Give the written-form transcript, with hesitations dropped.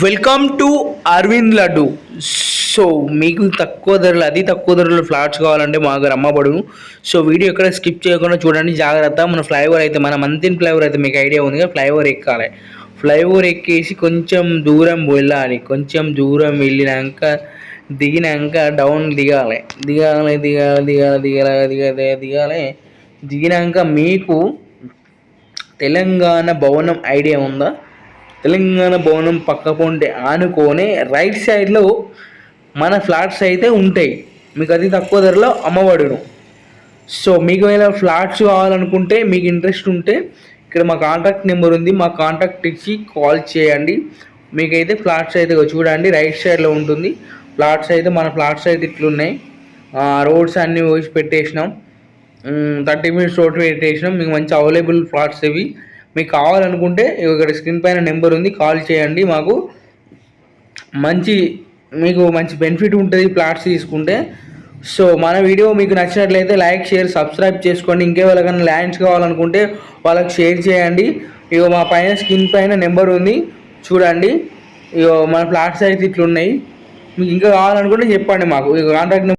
Welcome to Arvind Laddu. So మీకు అతి తక్కువ ధరలో ఫ్లాట్స్ కావాలంటే మా దగ్గర అమ్మబడు. సో వీడియో ఎక్కడ స్కిప్ చేయకుండా చూడండి, జాగ్రత్త. మన ఫ్లైఓవర్ అయితే మన మంతిన్ ఫ్లైఓవర్ అయితే మీకు ఐడియా ఉంది కదా, ఫ్లైఓవర్ ఎక్కాలి. ఫ్లైఓవర్ ఎక్కేసి కొంచెం దూరం వెళ్ళాలి. కొంచెం దూరం వెళ్ళినాక దిగినాక డౌన్ దిగాలి. దిగినాక మీకు తెలంగాణ భవనం ఐడియా ఉందా? తెలంగాణ భవనం పక్క పొంటే ఆనుకొని రైట్ సైడ్లో మన ఫ్లాట్స్ అయితే ఉంటాయి. మీకు అతి తక్కువ ధరలో అమ్మబడును. సో మీకు ఏమైనా ఫ్లాట్స్ కావాలనుకుంటే, మీకు ఇంట్రెస్ట్ ఉంటే ఇక్కడ మా కాంటాక్ట్ నెంబర్ ఉంది, మా కాంటాక్ట్ ఇచ్చి కాల్ చేయండి. మీకైతే ఫ్లాట్స్ అయితే చూడండి, రైట్ సైడ్లో ఉంటుంది. ఫ్లాట్స్ అయితే మన ఫ్లాట్స్ అయితే ఇట్లున్నాయి. రోడ్స్ అన్నీ వేసి పెట్టేసినాం. 30 minutes రోడ్ పెట్టేసినాం. మీకు మంచి అవైలబుల్ ఫ్లాట్స్ ఇవి. మీకు కావాలనుకుంటే ఇక్కడ స్క్రీన్ పైన నెంబర్ ఉంది, కాల్ చేయండి. మీకు మంచి బెనిఫిట్ ఉంటుంది ప్లాట్స్ తీసుకుంటే. సో మన వీడియో మీకు నచ్చినట్లయితే లైక్, షేర్, సబ్స్క్రైబ్ చేసుకోండి. ఇంకెవరికైనా ల్యాండ్స్ కావాలనుకుంటే వాళ్ళకి షేర్ చేయండి. మా పైన స్క్రీన్ పైన నెంబర్ ఉంది, చూడండి. మన ఫ్లాట్స్ అయితే ఇట్లున్నాయి. మీకు ఇంకా కావాలనుకుంటే చెప్పండి, మాకు కాంటాక్ట్ నెంబర్